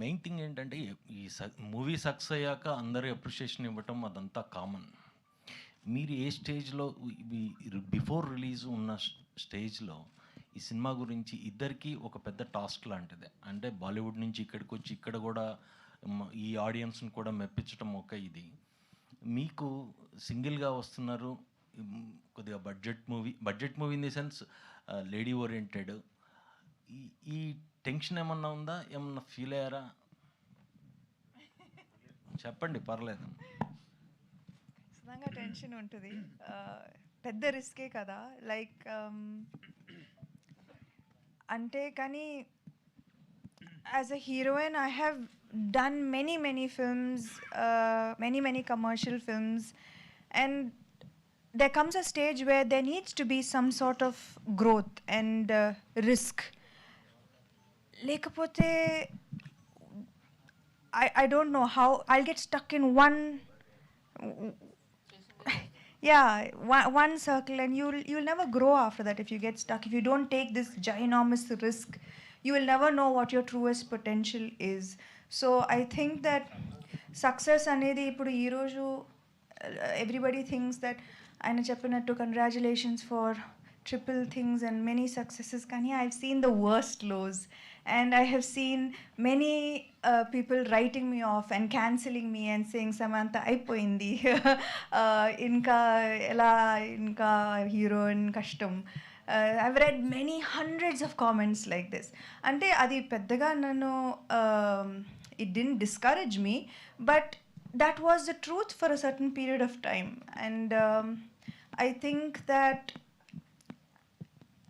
Main thing ఏంటంటే ఈ movie success అయ్యాక అందరూ అప్రిషియేషన్ ఇవ్వటం అదంతా కామన్. మీరు ఏ స్టేజ్లో బిఫోర్ రిలీజ్ ఉన్న స్టేజ్లో ఈ సినిమా గురించి ఇద్దరికీ ఒక పెద్ద టాస్క్ లాంటిదే. అంటే బాలీవుడ్ నుంచి ఇక్కడికి వచ్చి ఇక్కడ కూడా ఈ ఆడియన్స్ని కూడా మెప్పించడం ఒక ఇది. మీకు సింగిల్గా వస్తున్నారు, కొద్దిగా budget movie in the sense lady oriented. ఈ ఈ టెన్షన్ ఏమన్నా ఉందా? ఏమన్నా ఫీల్ అయ్యారా? చెప్పండి, పర్లేదు. ఖచ్చితంగా టెన్షన్ ఉంటుంది. పెద్ద రిస్కే కదా. లైక్ అంటే కానీ as a heroine I have done many films, many commercial films, and there comes a stage where there needs to be some sort of growth and risk. Lekapothe I don't know how I'll get stuck in one one circle, and you'll never grow after that if you get stuck. If you don't take this ginormous risk, you will never know what your truest potential is. So I think that success anedi ipudu ee roju everybody thinks that aina cheppinattu congratulations for triple things and many successes, kani I've seen the worst lows, and I have seen many people writing me off and cancelling me and saying Samantha aipoyindi inka ela inka heroine kashtam. I've read many hundreds of comments like this. Ante adi peddaga nanu it didn't discourage me, but that was the truth for a certain period of time. And I think that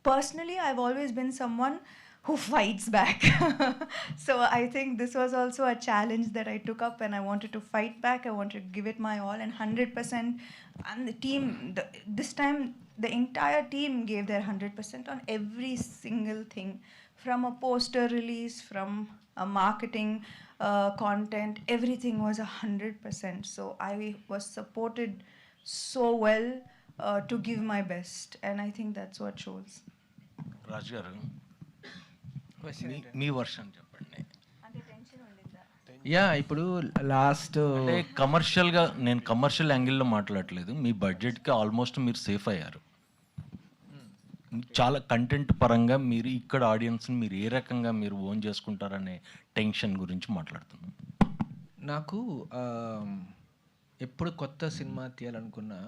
personally I've always been someone who fights back. So I think this was also a challenge that I took up, and I wanted to fight back. I wanted to give it my all, and 100%. And the team, this time the entire team gave their 100% on every single thing, from a poster release, from a marketing content. Everything was 100%. So I was supported so well to give my best, and I think that's what shows. Raj గారు, మీ version చెప్పండి. Yeah, ఇప్పుడు last అంటే కమర్షియల్గా, నేను commercial యాంగిల్లో మాట్లాడలేదు. మీ బడ్జెట్కి almost మీరు సేఫ్ అయ్యారు. చాలా కంటెంట్ పరంగా మీరు ఇక్కడ ఆడియన్స్ని మీరు ఏ రకంగా మీరు ఓన్ చేసుకుంటారనే టెన్షన్ గురించి మాట్లాడుతున్నాను. నాకు ఎప్పుడు కొత్త సినిమా తీయాలనుకున్నా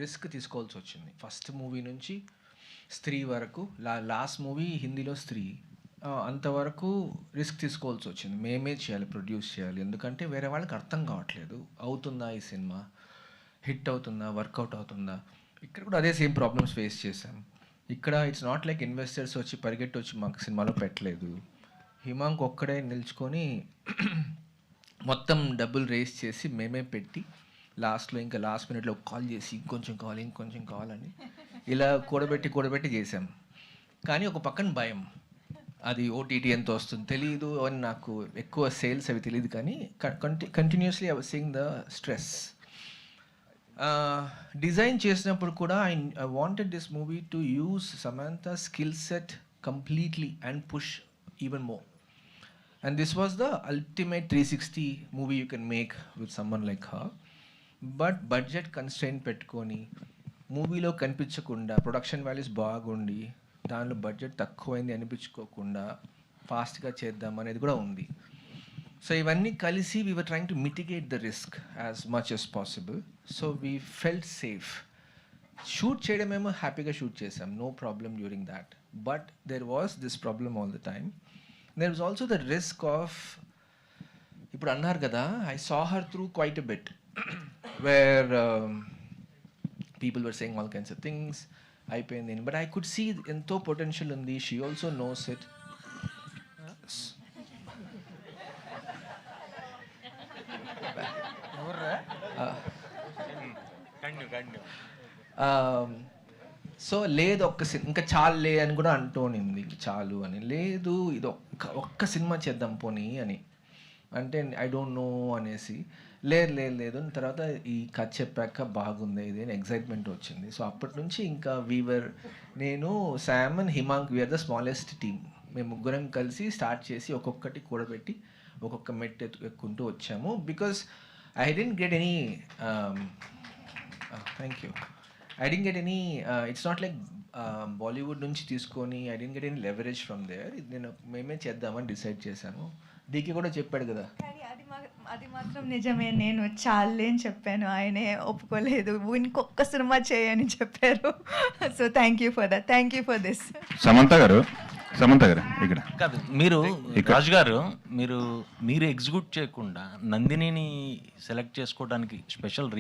రిస్క్ తీసుకోవాల్సి వచ్చింది. ఫస్ట్ మూవీ నుంచి స్త్రీ వరకు, లాస్ట్ మూవీ హిందీలో స్త్రీ, అంతవరకు రిస్క్ తీసుకోవాల్సి వచ్చింది. మేమే చేయాలి, ప్రొడ్యూస్ చేయాలి. ఎందుకంటే వేరే వాళ్ళకి అర్థం కావట్లేదు, అవుతుందా ఈ సినిమా, హిట్ అవుతుందా, వర్కౌట్ అవుతుందా. ఇక్కడ కూడా అదే సేమ్ ప్రాబ్లమ్స్ ఫేస్ చేశాం. ఇక్కడ ఇట్స్ నాట్ లైక్ ఇన్వెస్టర్స్ వచ్చి పరిగెట్టి వచ్చి మాకు సినిమాలో పెట్టలేదు. హిమాంక్ ఒక్కడే నిల్చుకొని మొత్తం డబ్బులు రేస్ చేసి మేమే పెట్టి లాస్ట్లో ఇంకా లాస్ట్ మినిట్లో కాల్ చేసి ఇంకొంచెం కావాలని ఇలా కూడబెట్టి చేసాం. కానీ ఒక పక్కన భయం, అది ఓటీటీ ఎంత వస్తుంది తెలియదు అని, నాకు ఎక్కువ సేల్స్ అవి తెలియదు. కానీ continuously I was seeing the stress. Design చేసినప్పుడు కూడా I wanted this movie to use Samantha skill set completely and push even more. And this was the ultimate 360 movie you can make with someone like her. But budget constraint పెట్టుకొని మూవీలో కనిపించకుండా, production values బాగుండి దానిలో budget తక్కువైంది అనిపించుకోకుండా ఫాస్ట్గా చేద్దాం అనేది కూడా ఉంది. సో ఇవన్నీ కలిసి we were trying to mitigate the risk as much as possible. So we felt safe. Shoot చేయడమేమో హ్యాపీగా షూట్ చేసాం, no problem during that. But there was this problem all the time. There was also the risk of, ఇప్పుడు అన్నారు కదా, I saw her through quite a bit where people were saying all kinds of things. అయిపోయింది, but I could see ఎంతో potential ఉంది. She also knows it. So లేదు, ఇంకా చాలులే అని కూడా అంటూనింది, చాలు అని. లేదు, ఇది ఒక్క సినిమా చేద్దాం పోనీ అని అంటే ఐ డోంట్ నో అనేసి, లేదు తర్వాత ఈ కథ చెప్పాక బాగుంది ఇది అని ఎగ్జైట్మెంట్ వచ్చింది. సో అప్పటి నుంచి ఇంకా నేను, Sam and Himank, we are the smallest team మేము ముగ్గురం కలిసి స్టార్ట్ చేసి ఒక్కొక్కటి కూడబెట్టి ఒక్కొక్క మెట్ ఎక్కుంటూ వచ్చాము. Because I didn't get any thank you I didn't get any it's not like Bollywood నుంచి తీసుకొని I didn't get any leverage from there. నేను మేమే చేద్దామని డిసైడ్ చేశాము. డీకే కూడా చెప్పాడు కదా. కానీ అది మాత్రం నిజమే. నేను చాలే అని చెప్పాను, ఆయనే ఒప్పుకోలేదు. ఇంకొక సినిమా చేయని చెప్పారు. So thank you for that, thank you for this. Samantha గారు ఇక్కడ కాదు, మీరు రాజు గారు మీరు ఎగ్జిక్యూట్ చేయకుండా నందినిని సెలెక్ట్ చేసుకోవడానికి స్పెషల్